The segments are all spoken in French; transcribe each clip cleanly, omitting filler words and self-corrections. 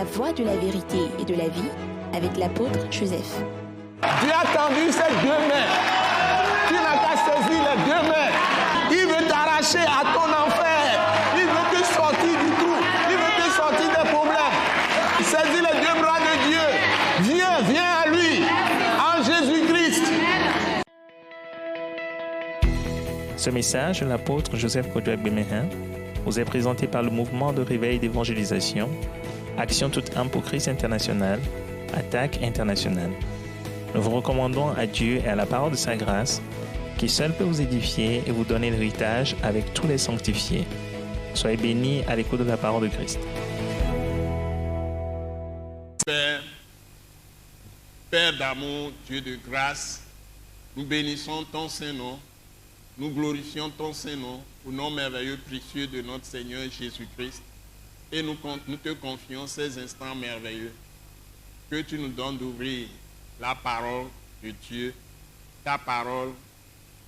la voie de la vérité et de la vie avec l'apôtre Joseph. Dieu a tendu ses deux mains. Tu n'as qu'à saisir les deux mains. Il veut t'arracher à ton enfer. Il veut te sortir du trou. Il veut te sortir des problèmes. Saisis les deux bras de Dieu. Viens à lui. En Jésus-Christ. Ce message de l'apôtre Joseph Kodouak Bemehin vous est présenté par le mouvement de réveil d'évangélisation, Action toute âme pour Christ international, Attaque internationale. Nous vous recommandons à Dieu et à la parole de sa grâce, qui seul peut vous édifier et vous donner l'héritage avec tous les sanctifiés. Soyez bénis à l'écoute de la parole de Christ. Père d'amour, Dieu de grâce, nous bénissons ton Saint-Nom, nous glorifions ton Saint-Nom au nom merveilleux, précieux de notre Seigneur Jésus-Christ. Et nous te confions ces instants merveilleux que tu nous donnes d'ouvrir la parole de Dieu, ta parole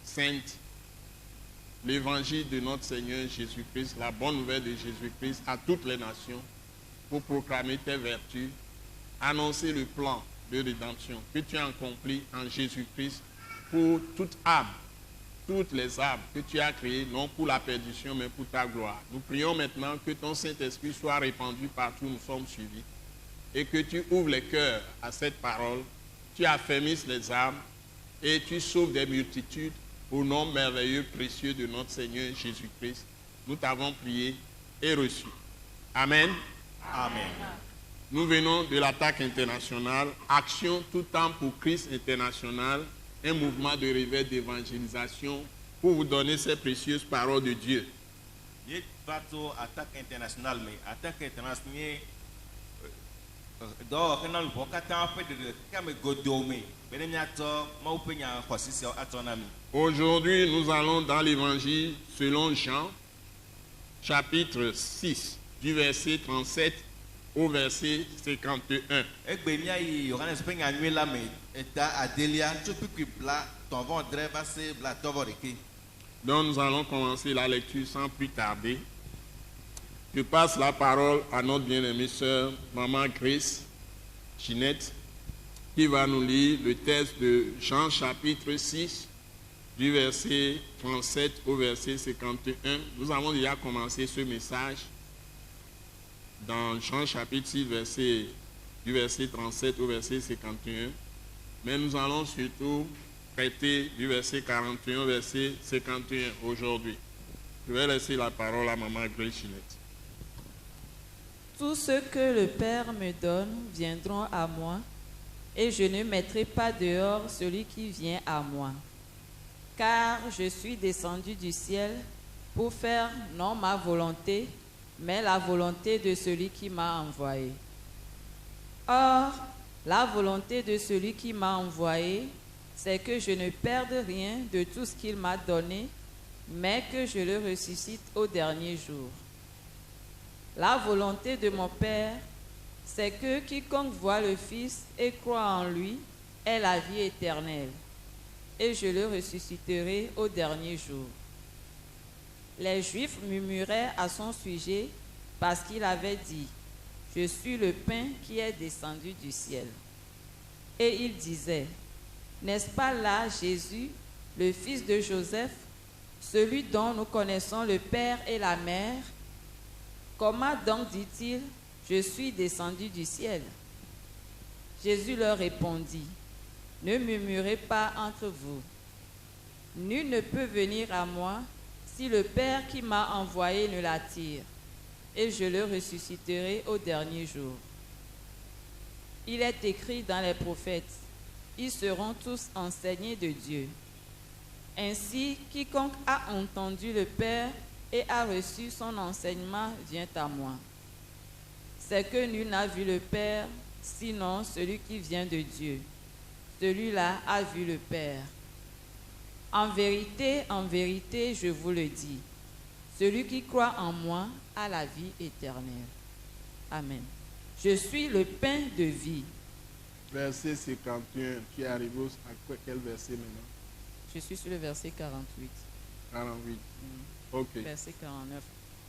sainte, l'évangile de notre Seigneur Jésus-Christ, la bonne nouvelle de Jésus-Christ à toutes les nations pour proclamer tes vertus, annoncer le plan de rédemption que tu as accompli en Jésus-Christ pour toute âme, toutes les âmes que tu as créées, non pour la perdition, mais pour ta gloire. Nous prions maintenant que ton Saint-Esprit soit répandu partout où nous sommes suivis et que tu ouvres les cœurs à cette parole, tu affermisses les âmes et tu sauves des multitudes au nom merveilleux, précieux de notre Seigneur Jésus-Christ. Nous t'avons prié et reçu. Amen. Amen. Nous venons de l'Attaque internationale, Action tout temps pour Christ international, un mouvement de réveil d'évangélisation pour vous donner ces précieuses paroles de Dieu. Attaque internationale, mais attaque internationale. Aujourd'hui, nous allons dans l'évangile selon Jean, chapitre 6, du verset 37 au verset 51. Donc nous allons commencer la lecture sans plus tarder. Je passe la parole à notre bien-aimée sœur, Maman Grace Ginette, qui va nous lire le texte de Jean chapitre 6, du verset 37 au verset 51. Nous avons déjà commencé ce message dans Jean chapitre 6, du verset 37 au verset 51. Mais nous allons surtout traiter du verset 41 au verset 51 aujourd'hui. Je vais laisser la parole à Maman Grace Ginette. Tous ceux que le Père me donne viendront à moi, et je ne mettrai pas dehors celui qui vient à moi. Car je suis descendu du ciel pour faire non ma volonté, mais la volonté de celui qui m'a envoyé. Or, la volonté de celui qui m'a envoyé, c'est que je ne perde rien de tout ce qu'il m'a donné, mais que je le ressuscite au dernier jour. La volonté de mon Père, c'est que quiconque voit le Fils et croit en lui ait la vie éternelle, et je le ressusciterai au dernier jour. Les Juifs murmuraient à son sujet parce qu'il avait dit « Je suis le pain qui est descendu du ciel ». Et ils disaient « N'est-ce pas là Jésus, le fils de Joseph, celui dont nous connaissons le Père et la Mère? Comment donc dit-il, je suis descendu du ciel? » Jésus leur répondit, ne murmurez pas entre vous. Nul ne peut venir à moi si le Père qui m'a envoyé ne l'attire, et je le ressusciterai au dernier jour. Il est écrit dans les prophètes, ils seront tous enseignés de Dieu. Ainsi, quiconque a entendu le Père et a reçu son enseignement vient à moi. C'est que nul n'a vu le Père, sinon celui qui vient de Dieu. Celui-là a vu le Père. En vérité, je vous le dis, celui qui croit en moi a la vie éternelle. Amen. Je suis le pain de vie. Verset 51, tu es arrivé à quel verset maintenant? Je suis sur le verset 48. 48. Ok. Verset 49.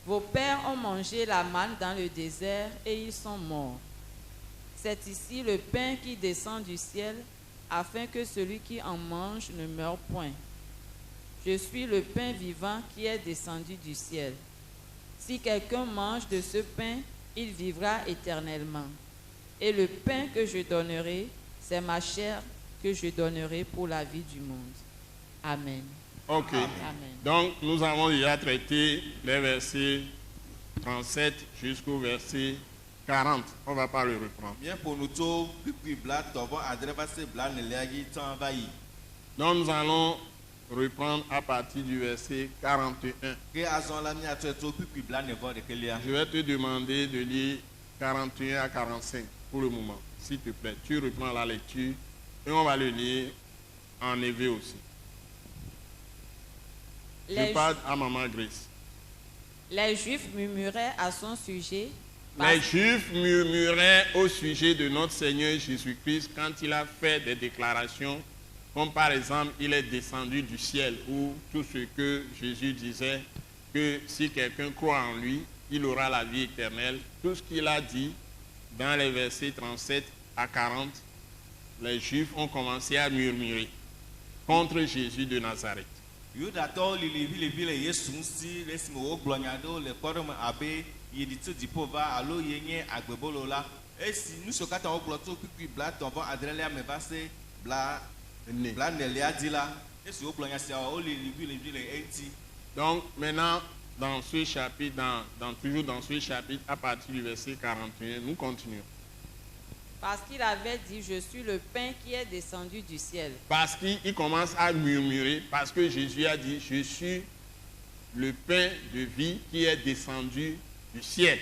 Vos pères ont mangé la manne dans le désert et ils sont morts. C'est ici le pain qui descend du ciel, afin que celui qui en mange ne meure point. Je suis le pain vivant qui est descendu du ciel. Si quelqu'un mange de ce pain, il vivra éternellement. Et le pain que je donnerai, c'est ma chair que je donnerai pour la vie du monde. Amen. Ok. Amen. Donc, nous avons déjà traité les versets 37 jusqu'au verset 40. On ne va pas le reprendre. Bien pour nous tous, puis blat, t'envoies adresse blat, ne l'agi t'en va y. Donc, nous allons reprendre à partir du verset 41. Que azon la mi atreto puis blat ne va de kelia. Je vais te demander de lire 41 à 45 pour le moment, s'il te plaît. Tu reprends la lecture et on va le lire en éveil aussi. Je parle à Maman Grace. Les Juifs murmuraient à son sujet. Les Juifs murmuraient au sujet de notre Seigneur Jésus-Christ quand il a fait des déclarations, comme par exemple, il est descendu du ciel, ou tout ce que Jésus disait, que si quelqu'un croit en lui, il aura la vie éternelle. Tout ce qu'il a dit dans les versets 37 à 40, les Juifs ont commencé à murmurer contre Jésus de Nazareth. Yudato livi le Yesu si lesimo wo glonyado le kodom abe yedito dipova alo yenye agbebolola esi nusokata wo gloto pipi bla tonvo adrele amebase bla nelia dila esi wo glonya sia o livi le enti. Donc maintenant dans ce chapitre toujours dans ce chapitre à partir du verset 41 nous continuons. Parce qu'il avait dit, je suis le pain qui est descendu du ciel. Parce qu'il commence à murmurer, parce que Jésus a dit, je suis le pain de vie qui est descendu du ciel.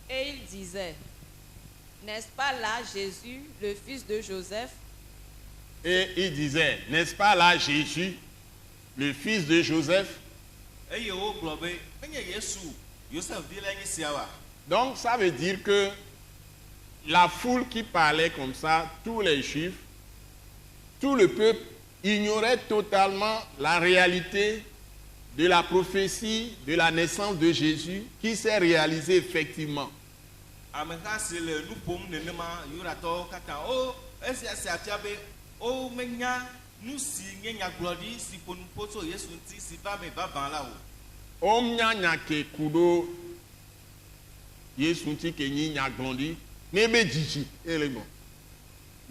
Et il disait, n'est-ce pas là Jésus, le fils de Joseph? Et il disait, n'est-ce pas là Jésus, le fils de Joseph? Donc ça veut dire que la foule qui parlait comme ça, tous les Juifs, tout le peuple ignorait totalement la réalité de la prophétie de la naissance de Jésus qui s'est réalisée effectivement. Omnya nyake kudo Yesu ti ke nyi nyaglondi nebe jiji elego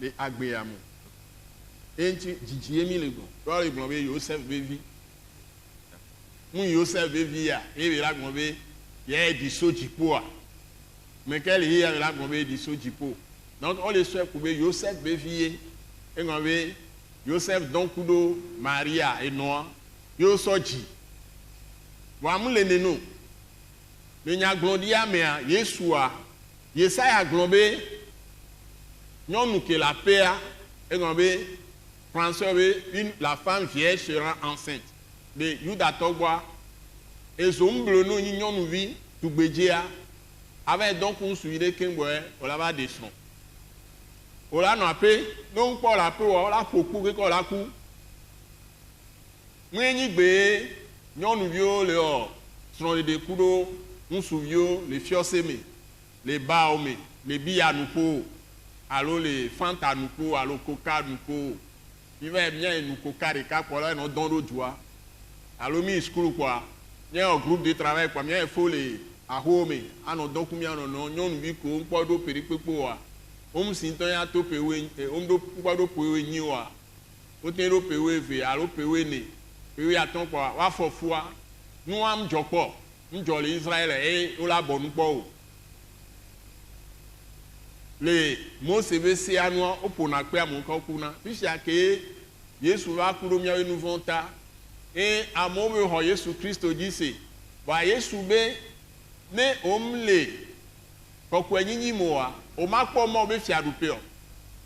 le agbeyamu enti jiji emi lego to le gbon be Joseph bevi mu Joseph bevi ya e be la gbon be ye di sojipo a me ke le ya la gbon be di sojipo donc on le souhaite ku be Joseph bevi e gbon be Joseph don kudo Maria e Noa yo soji wa mu le nenu le nyagblodi amea Yesua Yesaya globé nyonu ke la paix e gbon François la femme vierge sera enceinte de Yuda togwa ezomblo no nyonu vi tugbejea avec donc on suivre kengwe o la ba descend o la no ape no npo la pe o la poku ke ko la ku mwenyi gbe nyonu vi o le o son de kudo nsuvio le fioseme le baome le bianupo alo le fanta nupo alo coca nupo il va bien nous coca de cap pour là non dans le doigt alo mi school quoi il y a un groupe de travail quoi il faut les à home ano donc mi ano no nyonu bi ko npo do peripepo wa sinton ya to pewe do npo do pewe nyi wa o te do pewe ve alo pewe ne pewe aton quoi wa fofua nu am jopo njole Israël et o la bonu po le Mose be se anua opona pe amonka kuna fisia ke Yesu va kuro mia nu vonta et amobe ho Yesu Kristo dise ba Yesu be ne omle kokwe nyinyi moa o makpo mo be fia dupe o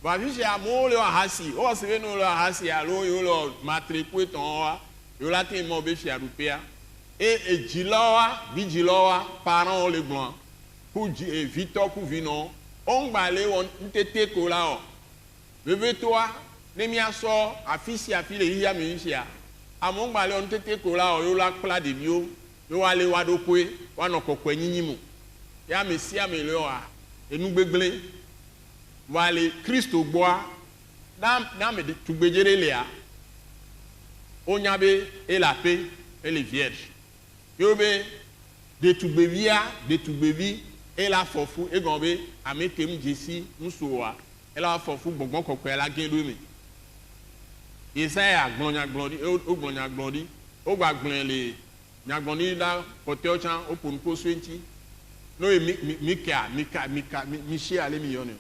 ba fisia mo le ahasi o se be no le ahasi alo yo lo matrique ton wa yo la tin mo be fia dupe a et jilowa vigilowa parents le blanc pour Victor pour vino on balé on tete kola o bébé toi ne mi aso afisi afile iya mi sia amon balé on tete kola o yo la pla de bio yo ale wa do koe wa no kokwe nyinyimu ya mesia me le wa enu gbegble wa le Kristo gboa na me tugbejere lea onyabe et la paix et les vierges yo be de tugbevi et la fofu e gombe amekem jesi nsoa e la fofu gbongbon kokwe la gen do mi Isaiah glonya glori o glonya glori o gba glen le nyagboni la hotel chan o ponpo swenti no mika michi ale mi yone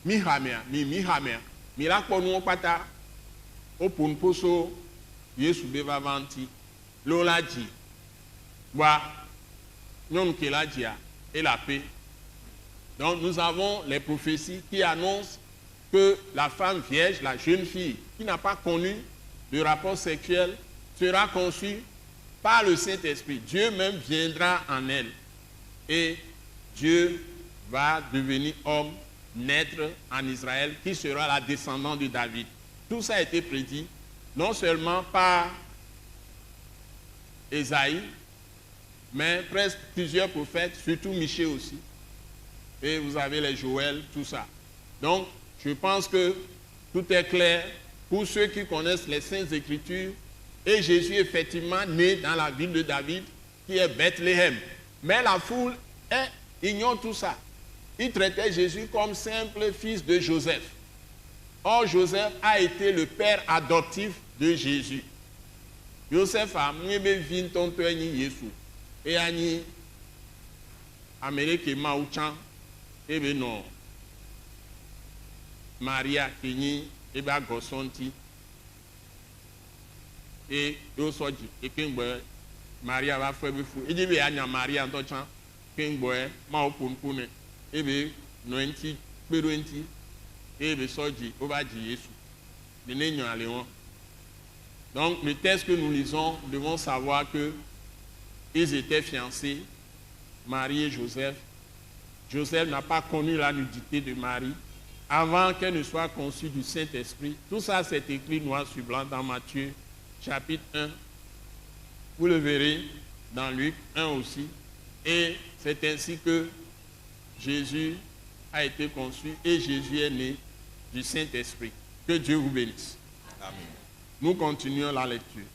mihamia mi la po nu pata o ponpo so Yesu be va vanti lo la ji wa nyon ke la dia et la paix. Donc nous avons les prophéties qui annoncent que la femme vierge, la jeune fille qui n'a pas connu de rapport sexuel sera conçue par le Saint-Esprit. Dieu même viendra en elle et Dieu va devenir homme, naître en Israël, qui sera la descendante de David. Tout ça a été prédit non seulement par Ésaïe, mais presque plusieurs prophètes, surtout Michée aussi. Et vous avez les Joël, tout ça. Donc, je pense que tout est clair pour ceux qui connaissent les Saintes Écritures. Et Jésus est effectivement né dans la ville de David, qui est Bethléem. Mais la foule ignore tout ça. Il traitait Jésus comme simple fils de Joseph. Or, Joseph a été le père adoptif de Jésus. Joseph a mis vin tonto ni Yesu. Et ani Amérique Maouchan, et ben non. Maria Kini, et ben Gosonti. Et Yosoji, et Kingboy, Maria va faire le fou. Et dit, il y a Maria en tant Kingboy, Maopunpune, et ben Noenti, Peruenti, et ben Soji, Obaji Yesu. Les Nénions à Léon. Donc, le texte que nous lisons, nous devons savoir que ils étaient fiancés, Marie et Joseph. Joseph n'a pas connu la nudité de Marie avant qu'elle ne soit conçue du Saint-Esprit. Tout ça, c'est écrit noir sur blanc dans Matthieu, chapitre 1. Vous le verrez dans Luc 1 aussi. Et c'est ainsi que Jésus a été conçu et Jésus est né du Saint-Esprit. Que Dieu vous bénisse. Amen. Nous continuons la lecture.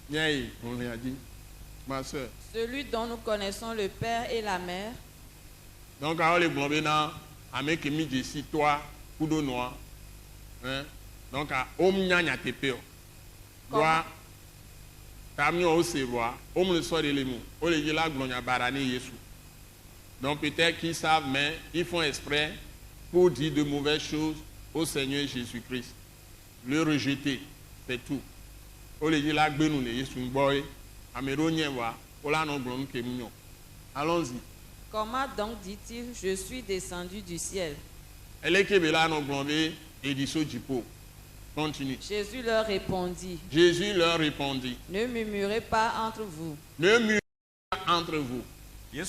Bien, on l'a dit. Ma soeur. Celui dont nous connaissons le père et la mère. Donc, alors les blondins, avec mis ici, toi, couteau noir. Donc, à Omnia Tepeo. Toi, t'as mis au Sévois, Om le soir de l'émou, au lieu la glonia barani Yesu. Donc, peut-être qu'ils savent, mais ils font exprès pour dire de mauvaises choses au Seigneur Jésus-Christ. Le rejeter, c'est tout. Au lieu la glonia Yesu, boy. Allons-y. Comment donc dit-il, je suis descendu du ciel? Continue. Jésus leur répondit. Ne murmurez pas entre vous. Ne murmurez pas entre vous. Nul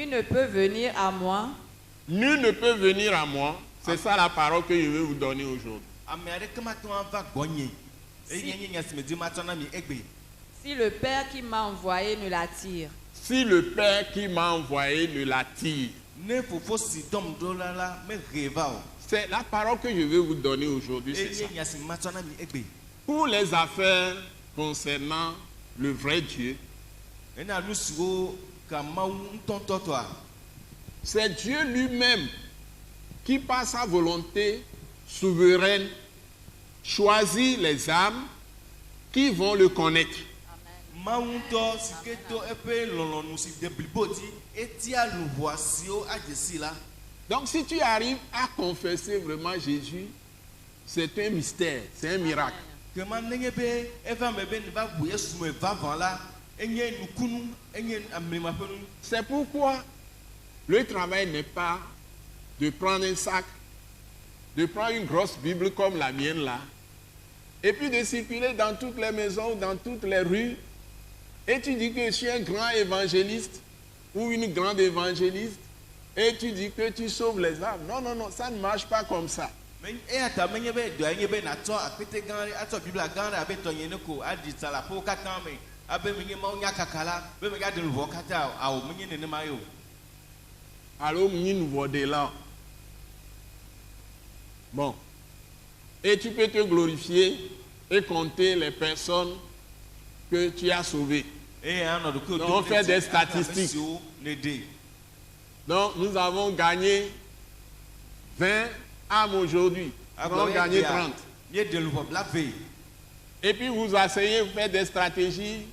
ne peut venir à moi. Nul ne peut venir à moi. C'est ça la parole que je vais vous donner aujourd'hui. Si le Père qui m'a envoyé ne l'attire. Si le Père qui m'a envoyé ne l'attire. C'est la parole que je vais vous donner aujourd'hui. Pour les affaires concernant le vrai Dieu, c'est Dieu lui-même qui, par sa volonté souveraine, choisit les âmes qui vont le connaître. Donc si tu arrives à confesser vraiment Jésus, c'est un mystère, c'est un miracle. C'est pourquoi le travail n'est pas de prendre un sac, de prendre une grosse Bible comme la mienne là, et puis de circuler dans toutes les maisons, dans toutes les rues, et tu dis que je suis un grand évangéliste ou une grande évangéliste, et tu dis que tu sauves les âmes. Non, non, non, ça ne marche pas comme ça. eya ta menye be do enye be na to akpete gan ato biblia gan abe to yen ko adi sala po kata me abe menye ma onya kakala be me ga de luvo kata awo menye ne ma yo. Alors, nous voyons de là. Bon. Et tu peux te glorifier et compter les personnes que tu as sauvées. Donc, on fait des statistiques. Donc, nous avons gagné 20 âmes aujourd'hui. Nous avons gagné 30. Et puis, vous asseyez, vous faites des stratégies.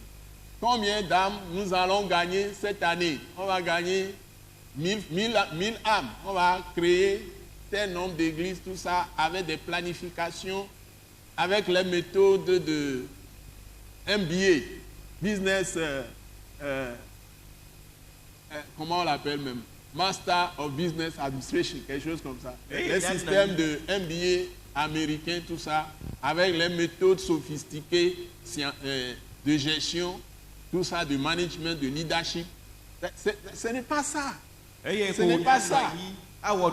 Combien d'âmes nous allons gagner cette année? On va gagner 1000 âmes. On va créer tel nombre d'églises, tout ça, avec des planifications, avec les méthodes de MBA, Business, comment on l'appelle même? Master of Business Administration, quelque chose comme ça. Les systèmes de MBA américains, tout ça, avec les méthodes sophistiquées de gestion, tout ça, de management, de leadership. Ce n'est pas ça. Ce n'est pas ça. Bon,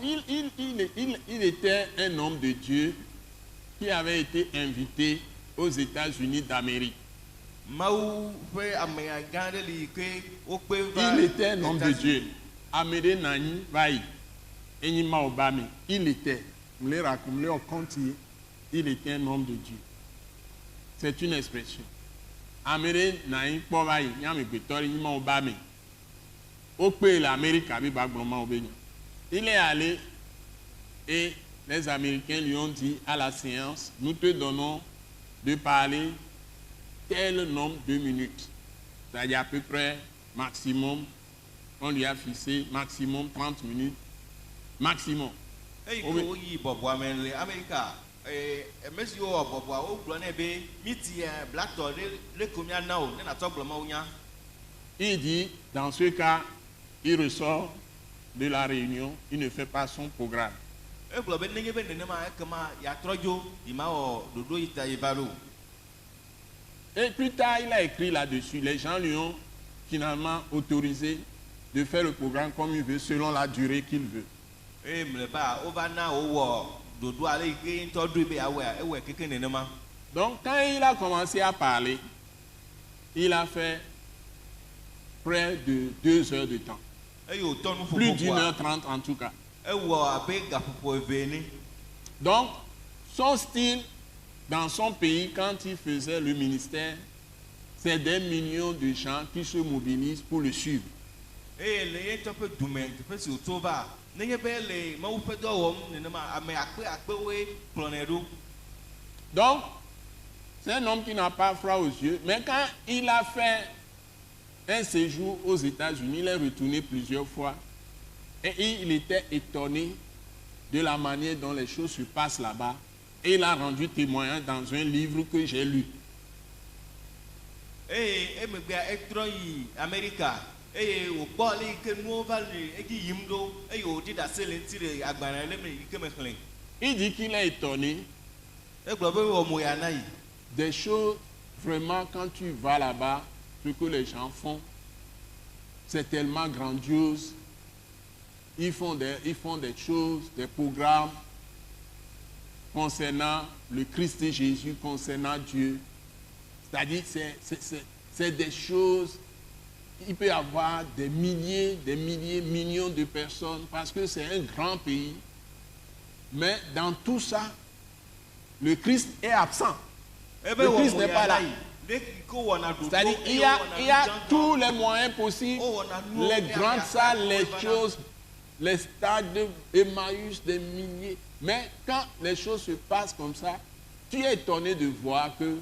il était un homme de Dieu qui avait été invité aux États-Unis d'Amérique. Il était un homme de Dieu. Amédé Nani Vaï. Il était. Il était un homme de Dieu. C'est une expression. Amédé Nani Vaï. Il est allé et les Américains lui ont dit à la séance, nous te donnons de parler tel nombre de minutes. C'est-à-dire à peu près maximum, on lui a fixé maximum 30 minutes. Maximum. Il dit, dans ce cas, il ressort de la réunion, il ne fait pas son programme. Et plus tard, il a écrit là-dessus. Les gens lui ont finalement autorisé de faire le programme comme il veut, selon la durée qu'il veut. Donc, quand il a commencé à parler, il a fait près de 2 heures de temps. Plus d'1h30 en tout cas. Donc, son style, dans son pays, quand il faisait le ministère, c'est des millions de gens qui se mobilisent pour le suivre. Donc, c'est un homme qui n'a pas froid aux yeux, mais quand il a fait un séjour aux États-Unis, il est retourné plusieurs fois et il était étonné de la manière dont les choses se passent là-bas et il a rendu témoignage dans un livre que j'ai lu. Il dit qu'il est étonné des choses, vraiment, quand tu vas là-bas, ce que les gens font, c'est tellement grandiose. Ils font des choses, des programmes concernant le Christ et Jésus, concernant Dieu. C'est-à-dire, c'est des choses, il peut y avoir des milliers, millions de personnes, parce que c'est un grand pays. Mais dans tout ça, le Christ est absent. Le Christ n'est pas là. C'est-à-dire, il y a tous les moyens possibles, les grandes salles, les choses, les stades Emmaüs, des milliers. Mais quand les choses se passent comme ça, tu es étonné de voir que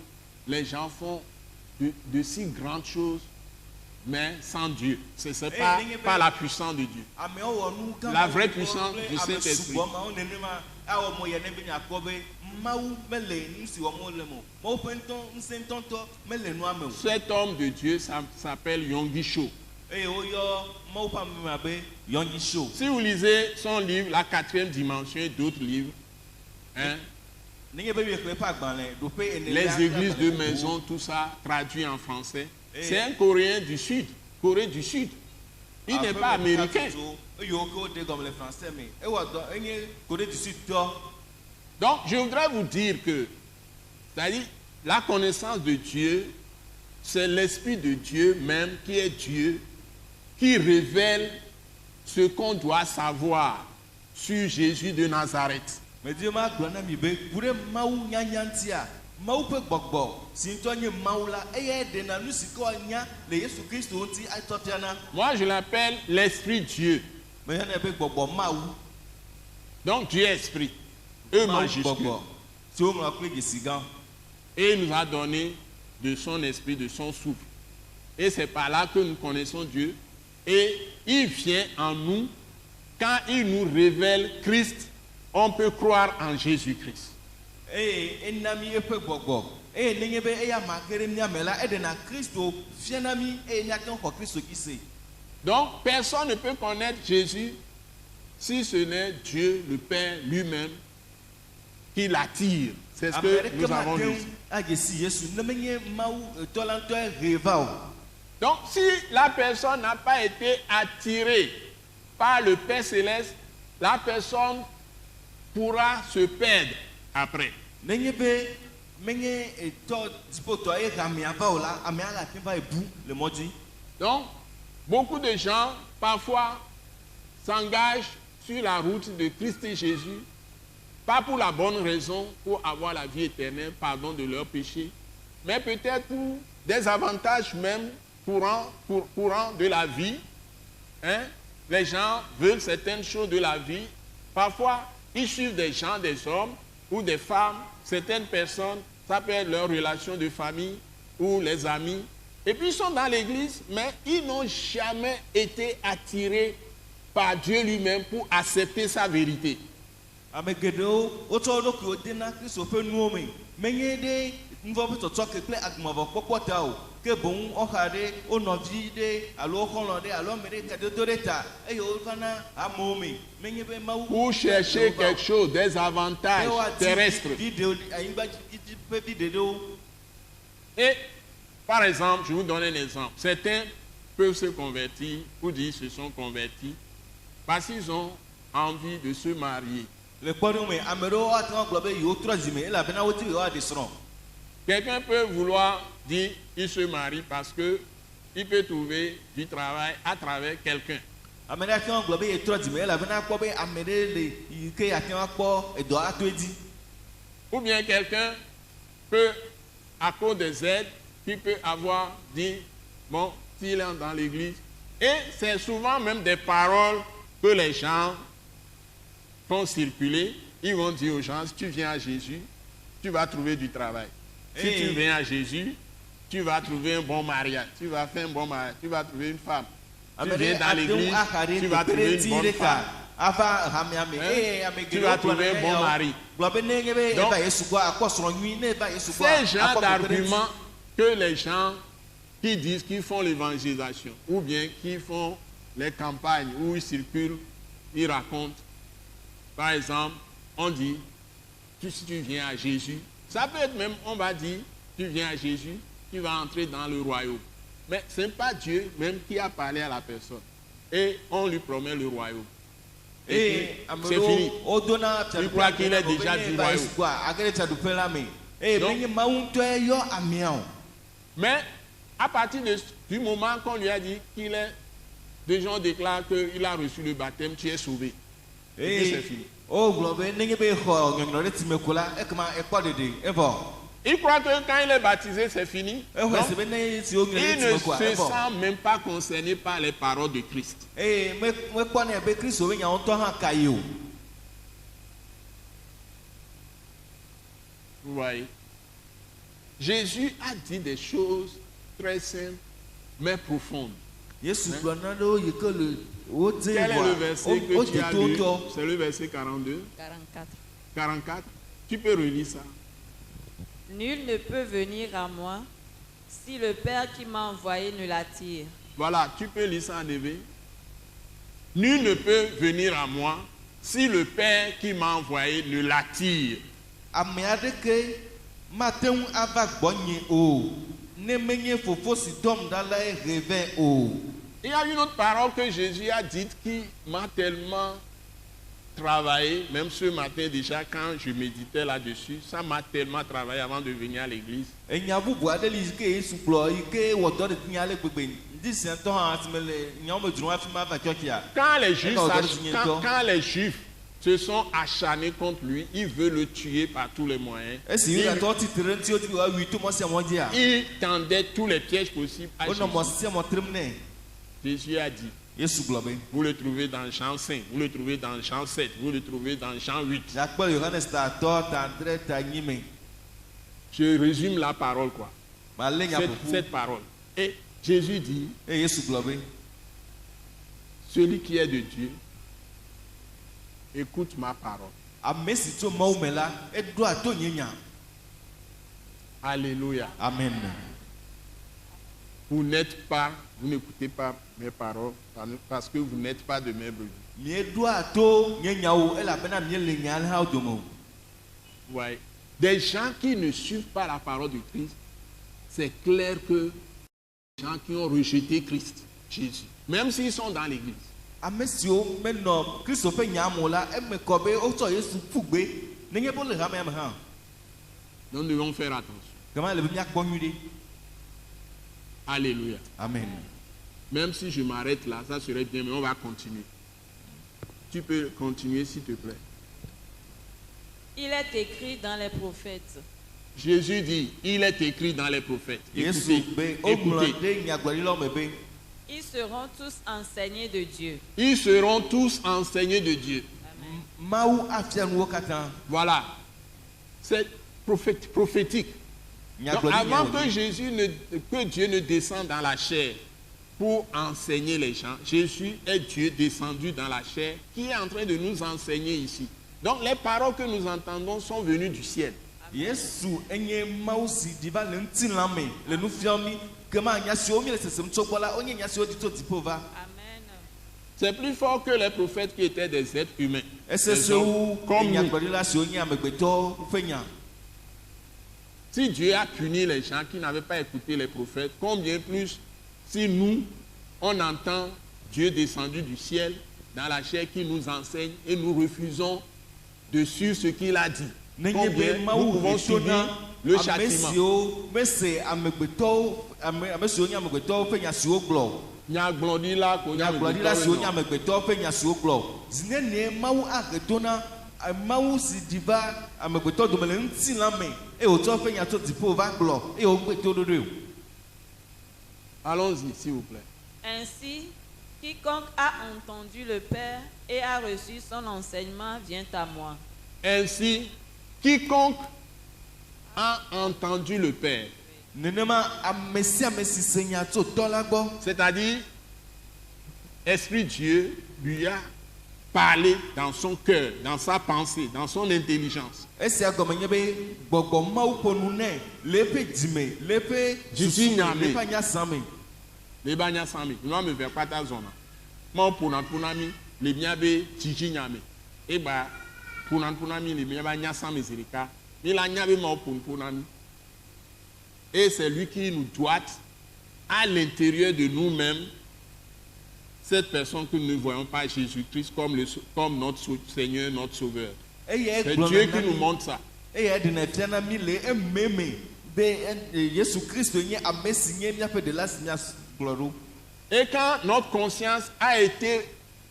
les gens font de si grandes choses, mais sans Dieu. Ce n'est pas la puissance de Dieu. La vraie puissance du Saint-Esprit. Cet homme de Dieu s'appelle Yonggi Cho. Si vous lisez son livre, La 4e dimension et d'autres livres, hein, Les églises de maison, tout ça, traduit en français. C'est un Coréen du Sud, Corée du Sud. Il n'est pas américain. Donc, je voudrais vous dire que, c'est-à-dire, la connaissance de Dieu, c'est l'Esprit de Dieu même qui est Dieu, qui révèle ce qu'on doit savoir sur Jésus de Nazareth. Moi, je l'appelle l'Esprit Dieu. Donc, Dieu est Esprit. E majuscule. Et il nous a donné de son esprit, de son souffle. Et c'est par là que nous connaissons Dieu. Et il vient en nous. Quand il nous révèle Christ, on peut croire en Jésus-Christ. Donc, personne ne peut connaître Jésus si ce n'est Dieu, le Père lui-même, qui l'attire. C'est ce que nous avons dit. Donc, si la personne n'a pas été attirée par le Père Céleste, la personne pourra se perdre après. Donc, beaucoup de gens, parfois, s'engagent sur la route de Christ et Jésus, pas pour la bonne raison, pour avoir la vie éternelle, pardon de leurs péchés, mais peut-être pour des avantages même courants de la vie. Hein? Les gens veulent certaines choses de la vie. Parfois, ils suivent des gens, des hommes ou des femmes, certaines personnes, ça peut être leur relation de famille ou les amis. Et puis ils sont dans l'église, mais ils n'ont jamais été attirés par Dieu lui-même pour accepter sa vérité. Pour chercher quelque chose, des avantages terrestres. Et, par exemple, je vous donne un exemple. Certains peuvent se convertir, ou dire se sont convertis, parce qu'ils ont envie de se marier. Quelqu'un peut vouloir dire qu'il se marie parce qu'il peut trouver du travail à travers quelqu'un. Ou bien quelqu'un peut, à cause des aides, qu'il peut avoir dit, bon, s'il est dans l'église. Et c'est souvent même des paroles que les gens font circuler. Ils vont dire aux gens, si tu viens à Jésus, tu vas trouver du travail. Si tu viens à Jésus, tu vas trouver un bon mariage. Tu vas faire un bon mariage. Tu vas trouver une femme. Tu viens dans l'église, tu vas trouver une bonne femme. Tu vas trouver un bon mari. Donc, ces genres d'arguments que les gens qui disent qu'ils font l'évangélisation ou bien qui font les campagnes où ils circulent, ils racontent. Par exemple, on dit, si tu viens à Jésus, ça peut être même, on va dire, tu viens à Jésus, tu vas entrer dans le royaume. Mais ce n'est pas Dieu même qui a parlé à la personne. Et on lui promet le royaume. Et c'est fini. Tu crois qu'il est déjà du royaume. Donc, mais à partir du moment qu'on lui a dit qu'il est, des gens déclarent qu'il a reçu le baptême, tu es sauvé. Et puis c'est fini. Il croit que quand il est baptisé, c'est fini. Donc, il ne se sent même pas concerné par les paroles de Christ. Vous voyez? Jésus a dit des choses très simples, mais profondes. Quel est le verset que tu as lu? C'est le verset 42. 44. Tu peux relire ça. Nul ne peut venir à moi si le Père qui m'a envoyé ne l'attire. Voilà, tu peux lire ça en éveil. Nul ne peut venir à moi si le Père qui m'a envoyé ne l'attire. ame aɖeke mate ŋu ava gbɔnye o ne menye fofo si dɔm ɖa la revin o. Il y a une autre parole que Jésus a dite qui m'a tellement travaillé, même ce matin déjà quand je méditais là-dessus, ça m'a tellement travaillé avant de venir à l'église. Enya bubu aɖe li ke Yesu kplɔ yi ke wɔ dɔ ɖe nya ale gbegbe ŋdi sia tɔ hã si me le nyawo me dzrom hafi ma va tsɔtsia. Quand les Juifs se sont acharnés contre lui, ils veulent le tuer par tous les moyens. Esi Yudatɔwo ti te ɖe ŋuti wodi wa wi to mɔ sia mɔ dzia. Ils tendaient tous les pièges possibles à Wonɔ mɔ Jésus. sia mɔ trem nɛ. Jésus a dit, Yesu gblɔ be. vous le trouvez dans Jean 5, vous le trouvez dans Jean 7, vous le trouvez dans Jean 8. Yakpɔ Yohanes ta atɔ ta adre ta nyi me. Je résume la parole quoi. Malé nya ƒoƒu. Cette parole. Et Jésus dit, Eye Yesu gblɔ be. celui qui est de Dieu, écoute ma parole. Ame si tso Mawu me la eɖoa to nye nya. Alléluia. Amen. Vous n'écoutez pas mes paroles parce que vous n'êtes pas de mes brebis. Mieɖoa to nye nyawo elabena miele nya ale hã wo dome o. Ouais. Des gens qui ne suivent pas la parole de Christ, c'est clair que des gens qui ont rejeté Christ, Jésus, même s'ils sont dans l'église. Ame siwo menɔ Kristo ƒe nya me o la eme kɔ be wotsɔ Yesu ƒu gbe nenye be wole hamea me hã. Nous devons faire attention. Gama le be miakpɔ nyui ɖe. Alléluia. Amen. Même si je m'arrête là, ça serait bien, mais on va continuer. Tu peux continuer s'il te plaît. Il est écrit dans les prophètes. Jésus dit, il est écrit dans les prophètes. Yesu Écoutez, be wogblɔ écoutez. ɖe nyagblɔɖilawo me be Ils seront tous enseignés de Dieu. Ils seront tous enseignés de Dieu. Mawu afia nu wo katã. Voilà. C'est prophétique. Donc, avant que que Dieu ne descende dans la chair pour enseigner les gens, Jésus est Dieu descendu dans la chair qui est en train de nous enseigner ici. Donc les paroles que nous entendons sont venues du ciel. Yesu enye Mawu si di va le ŋutilã me le nu fiam mi kema nya siwo mi le sesem tso gbɔ la wonye nya siwo di tso dziƒo va. Amen. C'est plus fort que les prophètes qui étaient des êtres humains. Esese Des wu hommes comme nous. nyagblɔɖila siwo nye amegbetɔwo ƒe nya. Si Dieu a puni les gens qui n'avaient pas écouté les prophètes, combien plus si nous, on entend Dieu descendu du ciel dans la chair qui nous enseigne et nous refusons de suivre ce qu'il a dit. Nenye be Combien nous Mawu pouvons subir le ame châtiment. siwo mese amegbetɔwo ame siwo nye amegbetɔwo ƒe nya siwo gblɔ. Nyagblɔɖila ko Nyagblɔɖila siwo nye nyagblɔɖila amegbetɔwo ƒe nya siwo gblɔ. Zi nenie Mawu ahe to na Mawu si di va amegbetɔ dome le ŋutilã me eye wòtsɔ eƒe nya tso dziƒo va gblɔ eye wogbe toɖoɖoe o. Allons-y, s'il vous plaît. Ainsi, quiconque a entendu le Père et a reçu son enseignement vient à moi. Ainsi, quiconque a entendu le Père, Nenema ame sia ame si se nya tso tɔ la gbɔ. c'est-à-dire, Esprit Dieu lui a parlé dans son cœur, dans sa pensée, dans son intelligence. Esia gɔme nye be gbɔgbɔ Mawu ƒo nu nɛ le eƒe dzime, le eƒe Dzidzi susu, nya me. le eƒe anyasã me. Le ba nya sami, nous me faire pas ta zone. Moi pour mi, le bien be tiji nyame. Et bah pour mi le bien ba nya sami zerika. Il a nya be moi pour mi. Et c'est lui qui nous doit à l'intérieur de nous-mêmes cette personne que nous ne voyons pas Jésus-Christ comme notre Seigneur, notre Sauveur. Eye C'est egblɔ Dieu na qui nous mi- montre ça. eye eɖina fia na mi le ememe be Yesu Kristo nye ame si nye míaƒe ɖela si míagblɔ ɖo. Et quand notre conscience a été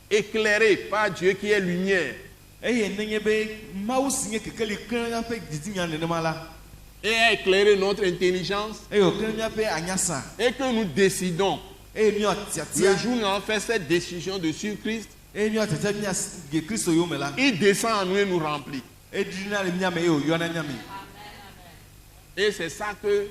éclairée par Dieu qui est lumière, Eye nenye be Mawu si nye kekeli keŋ míaƒe dzidzinya nenema la et a éclairé notre intelligence, eye wòke míaƒe anyasã et que nous décidons, eye le míatiatia jour où nous avons fait cette décision de suivre Christ, eye míatiatia míaye Kristo yome la il descend en nous et nous remplit. eɖina le míame eye wòyɔna míame. Et c'est ça que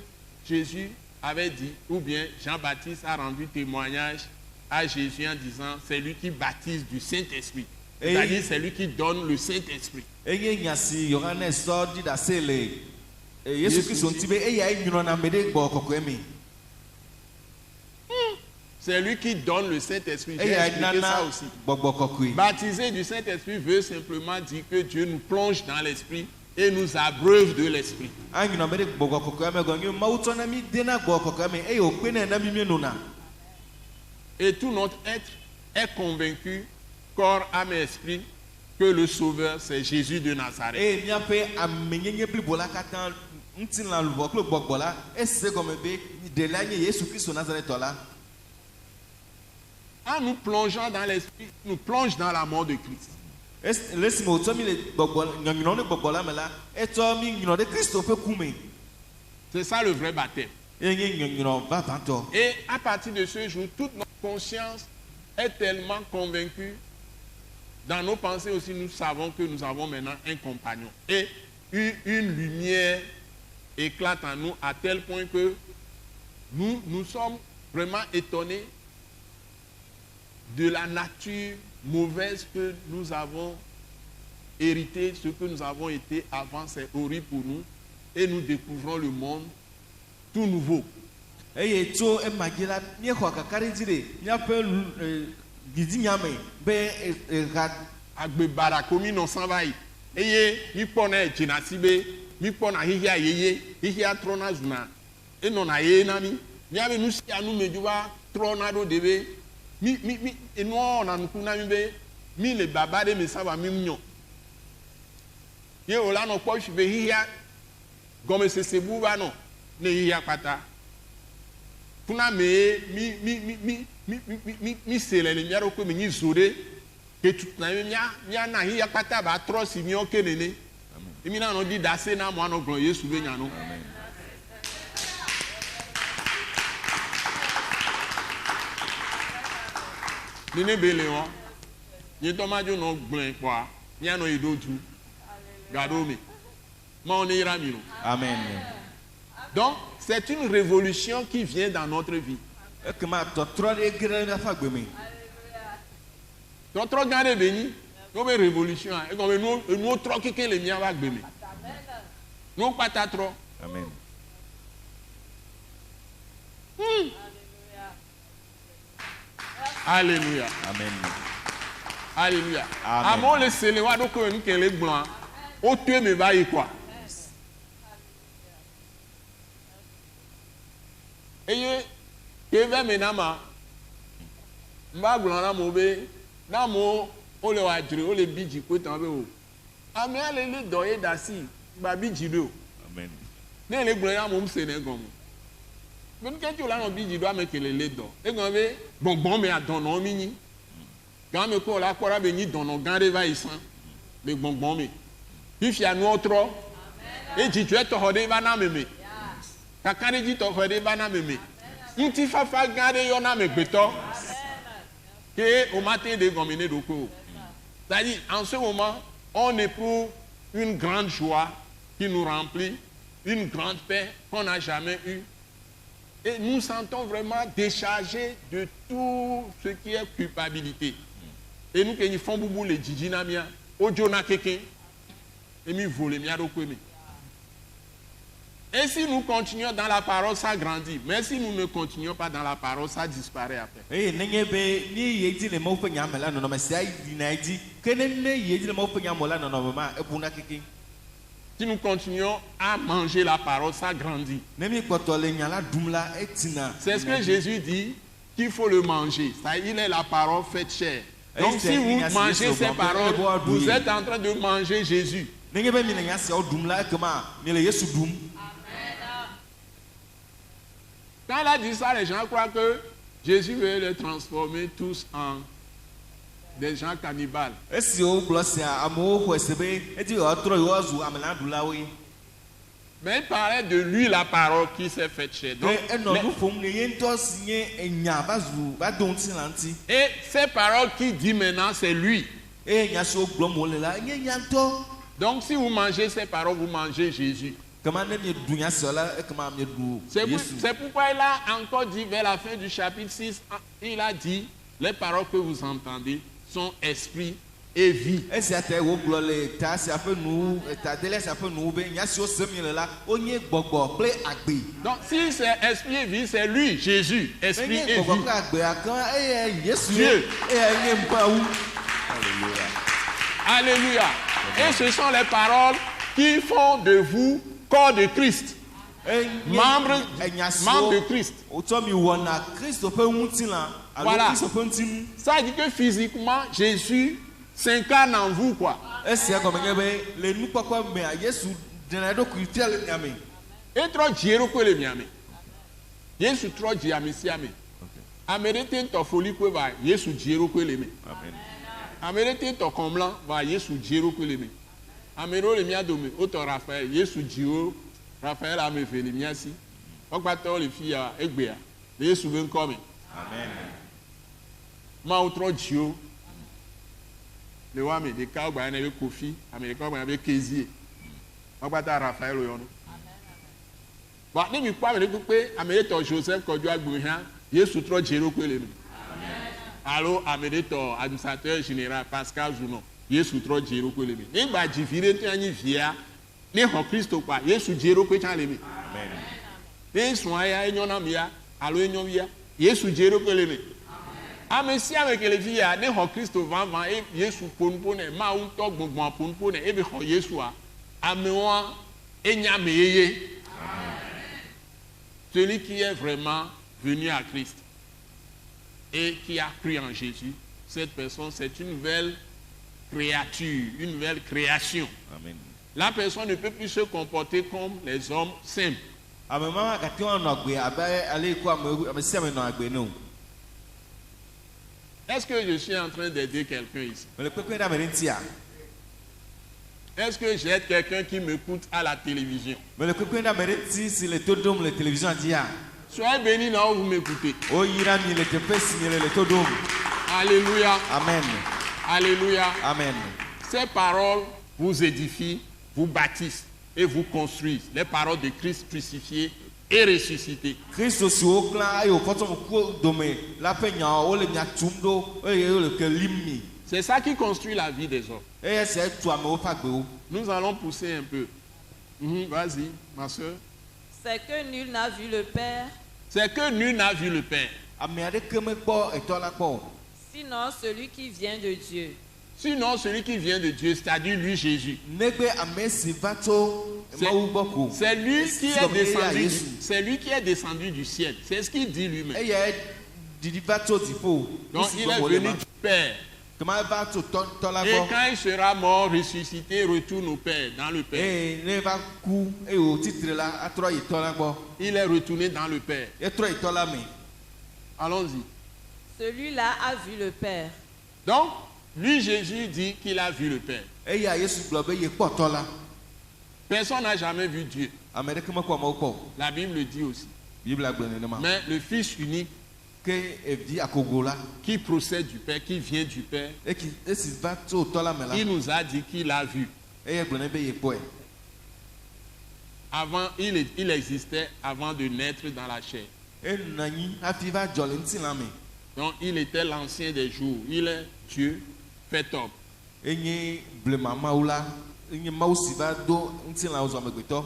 Jésus avait dit, ou bien Jean-Baptiste a rendu témoignage à Jésus en disant, c'est lui qui baptise du Saint-Esprit. C'est-à-dire, c'est lui qui donne le Saint-Esprit. Eye nya si Yohanes sɔ ɖi ɖe asi le Yesu Kristo ŋuti be eyae nyrɔna ame ɖe gbɔ kɔkɔe me. C'est lui qui donne le Saint-Esprit. J'ai Eyae expliqué nana ça aussi. gbɔgbɔ kɔkɔe. Baptiser du Saint-Esprit veut simplement dire que Dieu nous plonge dans l'Esprit et nous abreuve de l'esprit. Et tout notre être est convaincu, corps, âme et esprit, que le Sauveur, c'est Jésus de Nazareth. En nous plongeant dans l'esprit, nous plonge dans la mort de Christ. C'est ça le vrai baptême. Et à partir de ce jour, toute notre conscience est tellement convaincue. Dans nos pensées aussi, nous savons que nous avons maintenant un compagnon. Et une lumière éclate en nous à tel point que nous sommes vraiment étonnés de la nature mauvaise que nous avons hérité, ce que nous avons été avant, c'est horrible pour nous. Et nous découvrons le monde tout nouveau. Agbe barakomi non s'en va. Eye mi pona jinasibe, mi pona hihia yeye, hihia trona zuna. E non na ye na mi. Mi ave nu si anu mejuwa trona do debe. Mi eno na nuku na mi be. Mi le baba de me sava mi mnyo. Ye ola no po shibe hihia. Gome se sebu ba no. Ne hihia pata. Puna me mi sele le miaro ko mi ni zore ke tout na mi na hihia pata ba trosi mi o kenene. Imi na no di dase na mo no glo Yesu be nya no. Nene bele won. Ni to ma jo no gblen kwa. Ni ano idoju. Gado mi. Ma on ira mi no. Amen. Donc, c'est une révolution qui vient dans notre vie. Notre gare béni, nous une révolution. Et comme nous trop que les miens va béni. Nous pas ta trop. Amen. Alléluia. Amen. Alléluia. Amen. Avant le céléwa donc nous que les blancs, au tuer me va y quoi. Et je vais maintenant mba glana mo be na mo o le wa jire o le biji ko tan be o ami ale le do e dasi gba biji do. Amen. Ne le glana mo mse ne gomo ben ke ti o la no biji do ame kele le do e gon be gbongbon me adono mi ni gan me ko la kora be ni dono gan re va isan le gbongbon me ifi anu otro e jiju e to hode ba na meme kakare ji to hode ba na meme nti fafa gan re yo na me gbeto que au matin de gominer d'oko. C'est-à-dire, en ce moment, on éprouve une grande joie qui nous remplit, une grande paix qu'on n'a jamais eue. Et nous sentons vraiment déchargés de tout ce qui est culpabilité. Et nous, quand nous faisons boubou les djidjinamia, au djona keke, et nous volons mia d'oko. Et si nous continuons dans la parole, ça grandit. Mais si nous ne continuons pas dans la parole, ça disparaît après. Si nous continuons à manger la parole, ça grandit. C'est ce que Jésus dit, qu'il faut le manger. Ça, il est la parole faite chair. Donc si vous mangez ces paroles, vous êtes en train de manger Jésus. Quand il a dit ça, les gens croient que Jésus veut les transformer tous en des gens cannibales. Mais il parlait de lui, la parole qui s'est faite chair. Et ces paroles qu'il dit maintenant, c'est lui. Donc si vous mangez ces paroles, vous mangez Jésus. C'est pourquoi il a encore dit vers la fin du chapitre 6, il a dit, les paroles que vous entendez sont esprit et vie. Donc si c'est esprit et vie, c'est lui, Jésus, esprit et vie. Dieu. Alléluia. Et ce sont les paroles qui font de vous corps de Christ. Membre de Christ. Voilà. Ça dit que physiquement, Jésus s'incarne en vous, quoi. Et trop Jéro que le miami. Jésus trop Jéami siami. Américain to folie que va Jésus Jéro que le mi. Américain to comblant va Jésus Jéro que le mi. Améro le mia domé. Auto Raphaël Jésus Jéro. Raphaël a me fait le mia si. Okbato le filles à Egbea. Jésus vient comme. Amen. Ma outro Jéro. Le wame de cas ba na be Kofi, Américain ba be Kézié. Okbato Raphaël yo no. Bah, ni mi pas me couper Américain Joseph Kodjo Agbohan, Jésus trop Jéro que le. Allô Américain administrateur général Pascal Jounon, Jésus trop Jéro que le. Ni ba jifire tu ani via, ni ho Christo pa, Jésus Jéro que chan le. Amen. Ni soya enyona mia, allô enyomia, Jésus Jéro que le. Amen si avec les via, ni ho Christo van et Jésus ponpone, ma un tok gbon ponpone e be ho Jésus a. Amewa enyameye. Celui qui est vraiment venu à Christ et qui a cru en Jésus, cette personne, c'est une nouvelle créature, une nouvelle création. Amen. La personne ne peut plus se comporter comme les hommes simples. Est-ce que je suis en train d'aider quelqu'un ici? Est-ce que j'aide quelqu'un qui m'écoute à la télévision? Soyez bénis là où vous m'écoutez. Alléluia. Amen. Alléluia. Amen. Ces paroles vous édifient, vous bâtissent et vous construisent. Les paroles de Christ crucifié et ressuscité. C'est ça qui construit la vie des hommes. Nous allons pousser un peu. Vas-y, ma soeur. C'est que nul n'a vu le Père. C'est que nul n'a vu le Père. Sinon celui qui vient de Dieu. Sinon celui qui vient de Dieu, c'est-à-dire lui Jésus. C'est lui qui est descendu. C'est lui qui est descendu du ciel. C'est ce qu'il dit lui-même. Donc il est venu du Père. Et quand il sera mort, ressuscité, retourne au Père, dans le Père. Il est retourné dans le Père. Allons-y. Celui-là a vu le Père. Donc, lui, Jésus dit qu'il a vu le Père. Personne n'a jamais vu Dieu. La Bible le dit aussi. Mais le Fils unique qui procède du Père, qui vient du Père, il nous a dit qu'il a vu. Avant, il existait avant de naître dans la chair. Donc il était l'ancien des jours. Il est Dieu fait homme.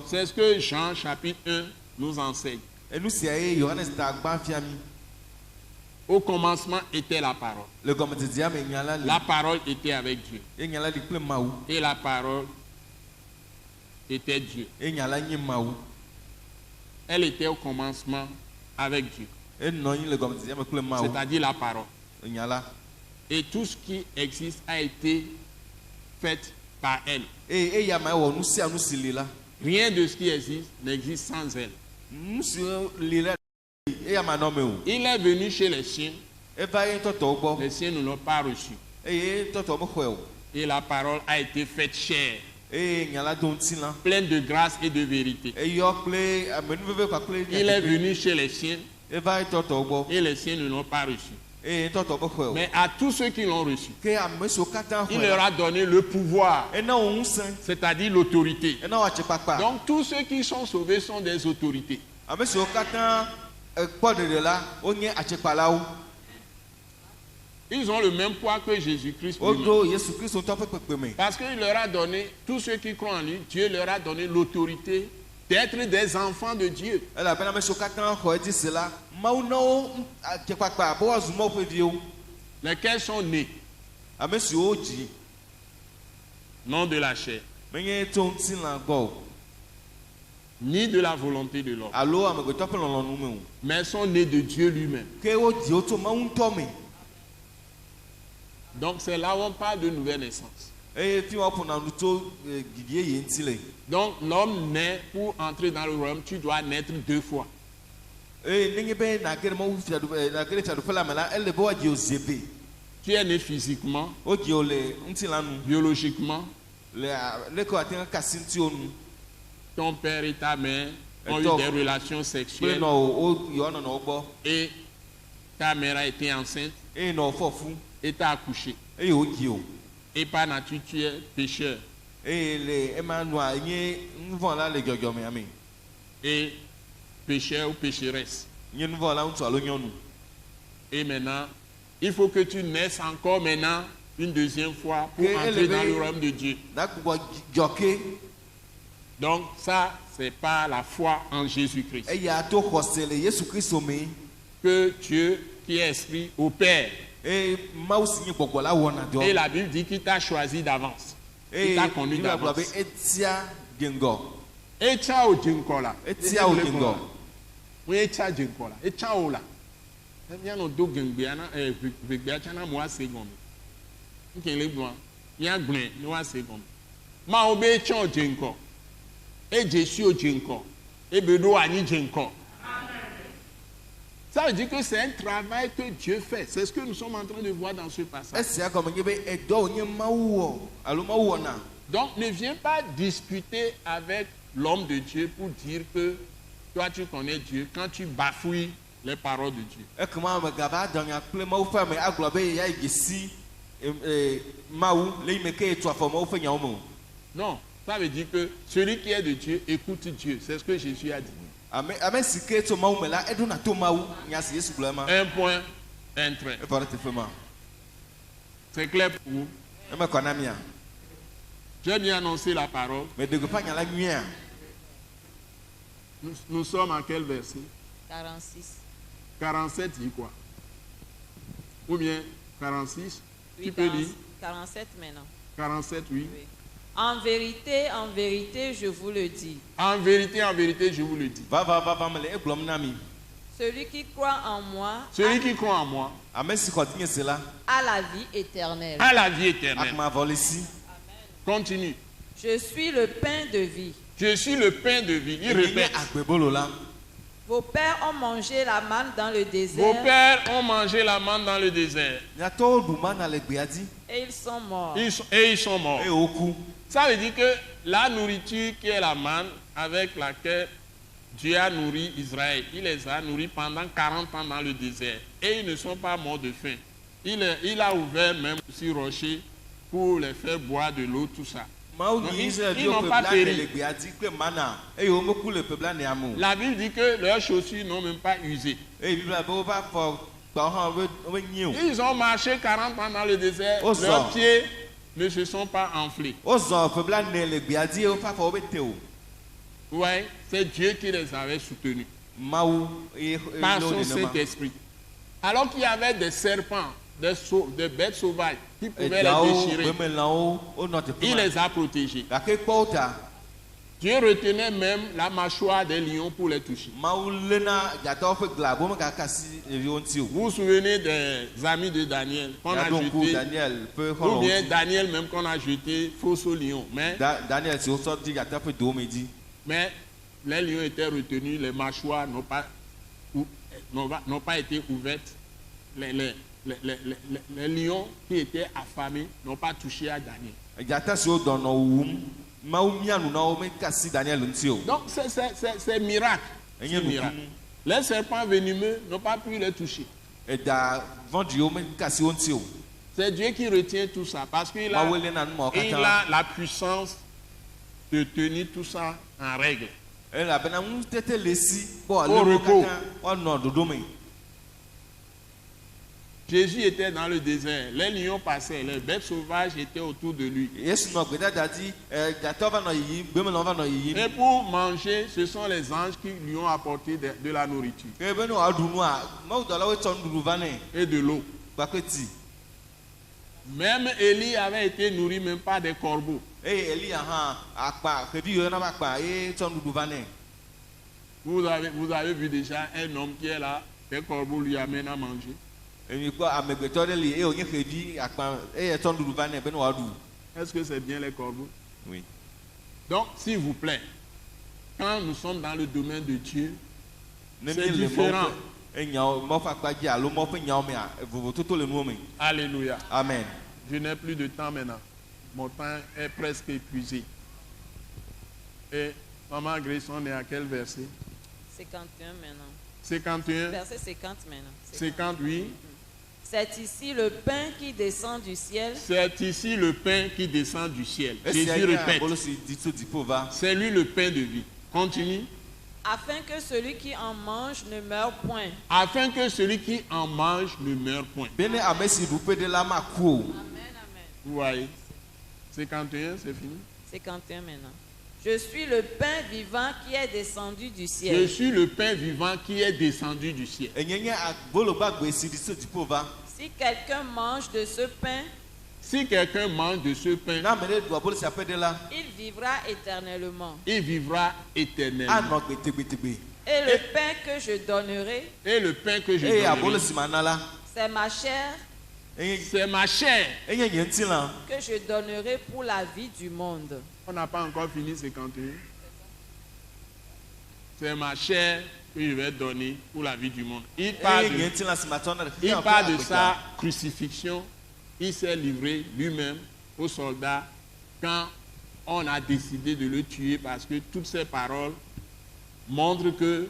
C'est ce que Jean chapitre 1 nous enseigne. Au commencement était la parole. La parole était avec Dieu. Et la parole était Dieu. Elle était au commencement avec Dieu. C'est-à-dire la parole. Et tout ce qui existe a été fait par elle. Rien de ce qui existe n'existe sans elle. Il est venu chez les siens. Les siens ne l'ont pas reçu. Et la parole a été faite chair, pleine de grâce et de vérité. Il est venu chez les siens. Et les siens ne l'ont pas reçu. Mais à tous ceux qui l'ont reçu, il leur a donné le pouvoir, c'est-à-dire l'autorité. Donc tous ceux qui sont sauvés sont des autorités. Ils ont le même poids que Jésus-Christ. Parce qu'il leur a donné, tous ceux qui croient en lui, Dieu leur a donné l'autorité d'être des enfants de Dieu. Lesquels sont nés non de la chair, menye to ŋutilã gbɔ o. ni de la volonté de l'homme, Alo amegbetɔ ƒe lɔlɔ̃nu me o. mais sont nés de Dieu lui-même. Ke wodzi wo tso Mawu ŋutɔ me. Donc c'est là où on parle de nouvelle naissance. Eye fi wa ƒona nu tso gigi yeye ŋuti le. Donc l'homme naît, pour entrer dans le royaume, tu dois naître 2 fois. Eye nenye be nage ɖe Mawu nage ɖe fiaɖuƒe la me la, ele be woadzi wo zie be. Tu es né physiquement, Wodzi wo le ŋutilã nu. biologiquement. Le leke woate ŋu kasi ŋuti nu. Ton père et ta mère ont Et eu toi- des relations Kple sexuelles nɔ yewo nɔnɔ wo gbɔ. et ta mère a été enceinte Eye nɔ fɔ fu. et t'a accouché. Eye wodzi o. Et par nature, tu es pécheur. Eye le ema nua nye nuvɔ la le dzɔdzɔme ame. Et pécheur ou pécheresse. Nye nuvɔ la ŋutsu alo nyɔnu. Et maintenant, il faut que tu naisses encore maintenant une deuxième fois pour Que entrer élevé- dans le royaume de Dieu. Nakpɔ dzɔke. Donc ça, c'est par la foi en Jésus-Christ Eya to xɔse le Yesu Kristo me. que Dieu, qui est esprit, opère. Eye Mawu si nye gbɔgbɔ la wɔna Et dɔ. la Bible dit qu'il t'a choisi d'avance. Il Eye t'a conduit Biblia gblɔ be d'avance. etia dzeŋgɔ. Et tcha au djenkola. Etia wo dzeŋgɔ. Oui, et tcha djenkola. Et tcha o la. Bien no do gengbea vegbea tcha na mo ase gome. Nkele bua. Ya gble no ase gome. Ma obe tcha o djenko. Et Jésus au djenko. Et bedo ani djenko. Ça veut dire que c'est un travail que Dieu fait. C'est ce que nous sommes en train de voir dans ce passage. Esia gɔme nye be edɔ wo nye Mawu wɔ alo Mawu wɔna. Donc ne viens pas discuter avec l'homme de Dieu pour dire que toi tu connais Dieu quand tu bafouilles les paroles de Dieu. Ekema ame gaba dɔnya kple Mawu ƒe ame agblɔ be ya yi dzi Mawu le yi me ke etu afɔ Mawu ƒe nyawo me o. Non, ça veut dire que celui qui est de Dieu écoute Dieu. C'est ce que Jésus a dit. Ame si ke tso Mawu me la eɖona to Mawu nya si Yesu gblɔ ema. Un point, un trait. Efɔ ɖe teƒe ma. C'est clair pour vous. Eme kɔ na mia. J'ai bien annoncé la parole. Meɖe gbeƒã nya la nyuia. Nous sommes à quel verset? 46. 47 dit quoi? Ou bien 46? Oui, Tu peux lire? 47 maintenant. 47, oui. Oui. En vérité, je vous le dis. En vérité, je vous le dis. Va me le egblɔm na mi. Celui qui croit en moi Celui qui croit en moi Ame si xɔ dinye se la, a la vie éternelle. a la vie éternelle. akuma vɔ le si. Continue. Je suis le pain de vie. Je suis le pain de vie. Il Enye répète. agbebolo la. Vos pères ont mangé la manne dans le Vos désert pères ont mangé la manne dans le désert. Miatɔwo ɖu mana le gbea dzi. et ils sont morts. Et ils sont morts. Eye woku. Ça veut dire que la nourriture qui est la manne avec laquelle Dieu a nourri Israël, il les a nourris pendant 40 ans dans le désert. Et ils ne sont pas morts de faim. Il a ouvert même sur rocher pour les faire boire de l'eau, tout ça. Mawu Non, nyi ils Israelviwo n'ont ƒe pas blaene péri. le gbea dzi kple mana. Eye womeku le ƒe blaenea me o. La Bible dit que leurs chaussures n'ont même pas usé. Eye Biblia be woƒe afɔ gbawo hã wobe nyi o. Ils ont marché 40 ans dans le désert. Oh, Leurs ça. pieds ne se sont pas enflés. Wozɔ ƒe blaene le gbea dzi eye woƒe afɔwo be te o. Ouais, c'est Dieu qui les avait soutenus Mawu eye par le wo son nenema. Saint-Esprit. Alors qu'il y avait des serpents, des bêtes sauvages qui pouvaient les Edawo, déchirer. gbemelãwo wonɔ teƒe Il ma. les a protégés. Gake kpɔwo ta, Dieu retenait même la mâchoire des lions pour les toucher. Mawu léna dzatawo ƒe gla bo megaka si ɖeviwo ŋuti o. Vous vous souvenez des amis de Daniel qu'on a Yaɖo ŋku jeté, Daniel ƒe ou xɔlɔ̃wo bien dzi. Daniel même qu'on a jeté fausse au lion. Daniel si wosɔ di dzata ƒe dowo me dzi. Mais les lions étaient retenus, les mâchoires n'ont pas été ouvertes. Les lions qui étaient affamés n'ont pas touché à Daniel. Dzata siwo dɔ nɔ wum, Mawu mia nu na wo mekasi Daniel ŋuti o. Donc c'est miracle. Enye C'est miracle. nukunu. Les serpents venimeux n'ont pas pu les toucher. Eda vɔ̃ɖiwo mekasi wo ŋuti o. C'est Dieu qui retient tout ça parce qu'il a, Mawu léna numɔwo il katã. a la puissance de tenir tout ça en règle. Elabena ŋutete le si be Au wòalé wo repos. katã woanɔ ɖoɖo me. Jésus était dans le désert, les lions passaient, les bêtes sauvages étaient autour de lui. Yesu nɔ gbedada dzi, dzatawo va nɔ yiyim, gbemelãwo va nɔ yiyim. Et pour manger, ce sont les anges qui lui ont apporté de la nourriture Ke be ne wòaɖu nua, mawudɔlawoe tsɔ nuɖuɖu va nɛ et de l'eau. kpakple ti. Même Élie avait été nourri même par des corbeaux. eye Elia hã akpa xevi yo na ba akpa eye tsɔ nuɖuɖu va nɛ. Vous avez vu déjà un homme qui est là, un corbeau lui amène à manger. Emi kpɔ amegbetɔ ɖe li eye wònye xevi akpa eye tsɔ nuɖuɖu va nɛ be ne wòaɖu. Est-ce que c'est bien les corbeaux? Oui. Donc, s'il vous plaît, quand nous sommes dans le domaine de Dieu, Ne c'est mi le différent. enyawo mɔ ƒe akpadzi alo mɔ ƒe nyawo mea vovototo le nuwo me. Alléluia. Amen. Je n'ai plus de temps maintenant. Mon temps est presque épuisé. Et Maman Grace, on est à quel verset? 51 maintenant. 51, Verset 50 maintenant. 58. C'est ici le pain qui descend du ciel. C'est ici le pain qui descend du ciel. Esi Jésus anya répète. bolo si di tso dziƒo va. C'est lui le pain de vie. Continue. Afin que celui qui en mange ne meure point. Afin que celui qui en mange ne meure point. Be ne ame si ɖu ƒe ɖe la maku o. Amen, amen. Vous voyez? 51, c'est fini. 51 maintenant. Je suis le pain vivant qui est descendu du Je ciel. suis le pain vivant qui est descendu du ciel. Enye nye bolo gbagbe si di tso dziƒo va. Si quelqu'un mange de ce pain, Si quelqu'un mange de ce pain, Na ame ɖe ɖu bolo si aƒe ɖe la, il vivra éternellement. il vivra éternellement. anɔ gbetegbetegbe. Et le pain que je donnerai, Et le pain que je Eye abolo donnerai, si mana la, c'est ma chair c'est ma chair. enye nye ŋutilã. que je donnerai pour la vie du monde. On n'a pas encore fini 51. C'est ma chair que je vais donner pour la vie du monde. Il parle Eye nye de, ŋutilã si matsɔ na ɖe il xexea parle ƒe de agbeta. sa crucifixion. Il s'est livré lui-même aux soldats quand on a décidé de le tuer parce que toutes ces paroles montrent que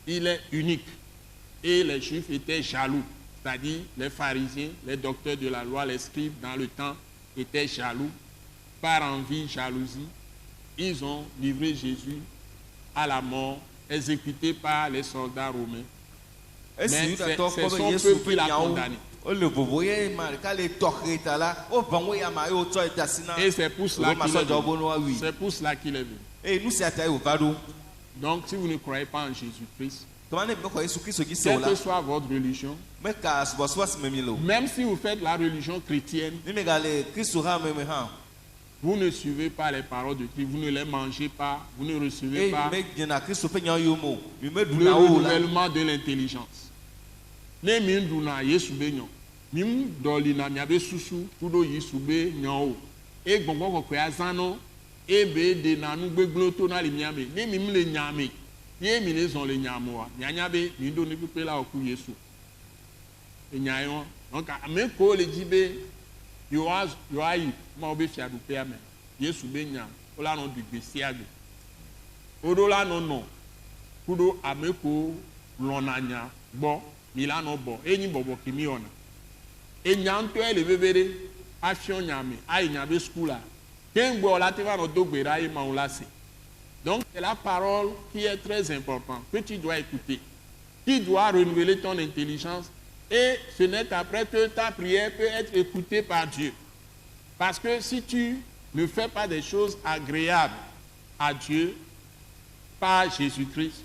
il est unique. Et les Juifs étaient jaloux. C'est-à-dire les pharisiens, les docteurs de la loi, les scribes dans le temps étaient jaloux. Par envie, jalousie, ils ont livré Jésus à la mort, exécuté par les soldats romains. Esi Mais Yudatɔwo c'est kpɔ son be Yesu peuple ƒe qui l'a nyawo condamné. wole vovo ye ma ɖeka le tɔxɛ ta la, wovɔ ŋu ya ma ye wotsɔ yi de asi na Et c'est pour cela Roma qu'il est sɔdzawo be venu. ne woawui. C'est pour cela qu'il est venu. Eye nu sia ta ye wòva ɖo. Donc, si vous ne croyez pas en Jésus-Christ, Tɔma ne mexɔ Yesu Kristo dzi se o quelle la, que soit votre religion, meka subɔsubɔ si me mi le o. même si vous faites la religion chrétienne, Ne megale Kristo hã me hã, vous ne suivez pas les paroles de Christ, vous ne les mangez pas, vous ne recevez eye pas mi medzena Kristo ƒe nyawo yome o, mi le meɖuna wo o la. renouvellement de l'intelligence. Ne mi ɖuna Yesu be nyɔ, mi ɖɔlina miabe susu kuɖo Yesu be nyɔ o. E gbɔgbɔ kɔkɔe azã nɔ, e be ɖena nu gbegblẽ to na le mia me. Ne mi le nya me, ye mi le zɔn le nya me oa, mianya be mi ɖo nukpekpe la wòku Yesu. Enya ye wɔn. Donc ame ko le dzi be yewoayi ma be fiaɖuƒea me. Yesu be nya wola nɔ ɖu gbe sia gbe. Woɖo la nɔ nɔ kuɖo ame ko lɔna nya gbɔ mi la nɔ bɔ enyi bɔbɔ ke mi wɔna. Enya ŋutɔe le veve ɖe afiɔ nya me ayi nya be skula. Ke ŋgbɔ la te va nɔ do gbe ɖa ye mawu la se. Donc c'est la parole qui est très importante que tu dois écouter, qui doit renouveler ton intelligence. Et ce n'est qu'après que ta prière peut être écoutée par Dieu. Parce que si tu ne fais pas des choses agréables à Dieu par Jésus-Christ,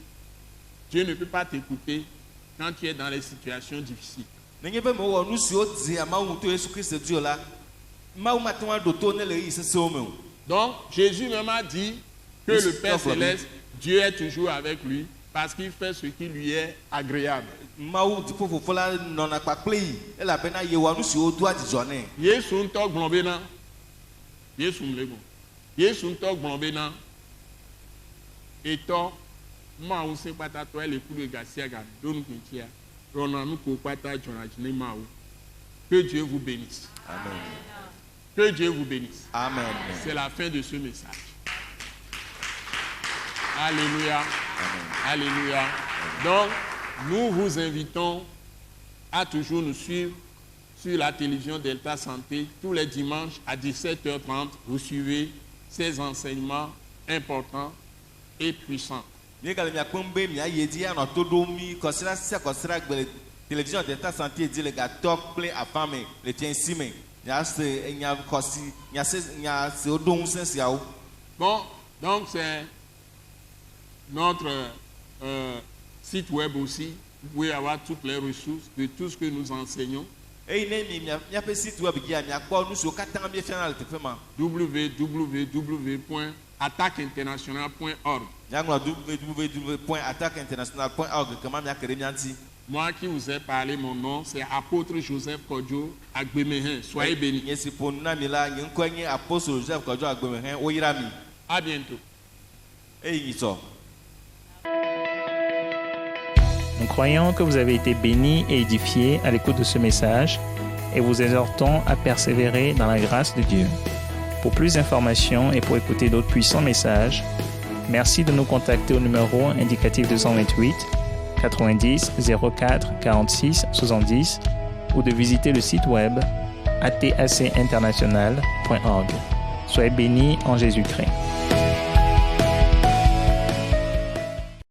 Dieu ne peut pas t'écouter quand tu es dans les situations difficiles. Nenye be mewɔ nu siwo dzea Mawu to Yesu Kristo dzi o la, Mawu mate ŋu aɖo to ne le ɣeyiɣi sesẽwo me o. Donc Jésus même a dit que le Père Céleste, Dieu est toujours avec lui parce qu'il fait ce qui lui est agréable. Mawu dziƒo fofo la nɔna kpakple yi elabena yewɔa nu siwo doa dzidzɔ nɛ. Yesu ŋutɔ gblɔ bena, Yesu mle gbɔ, Yesu ŋutɔ gblɔ bena, etɔ Mawu se kpatatɔ ele ku ɖe gasia ga do nukentsia, rɔna nu ko kpata dzɔna dzi ne Mawu. Que Dieu vous bénisse. Amen. Que Dieu vous bénisse. Amen. C'est la fin de ce message. Alléluia. Alléluia. Donc, nous vous invitons à toujours nous suivre sur la télévision Delta Santé tous les dimanches à 17h30. Vous suivez ces enseignements importants et puissants. Míegale miakpɔm be miayi edzi anɔ to ɖom mi kɔsira sia kɔsira gbe le télévision Delta Santé dzi le gatɔ kple afã me le tiɛnsi me. Miase enya kɔsi miase nya siwo ɖo ŋusẽ siawo. Bon, donc c'est notre site web aussi. Vous pouvez avoir toutes les ressources de tout ce que nous enseignons. Et il y a un site web qui a mis à quoi nous sommes 4 ans bien fiers de faire ma. www.attaqueinternational.org. www.attaqueinternational.org. Comment m'y a créé m'y. Moi qui vous ai parlé, mon nom, c'est apôtre Joseph Kodjo Agbemehin. Soyez bénis. À bientôt. Nous croyons que vous avez été bénis et édifiés à l'écoute de ce message et vous exhortons à persévérer dans la grâce de Dieu. Pour plus d'informations et pour écouter d'autres puissants messages, merci de nous contacter au numéro indicatif 228 90 04 46 70 ou de visiter le site web atacinternational.org. Soyez bénis en Jésus-Christ.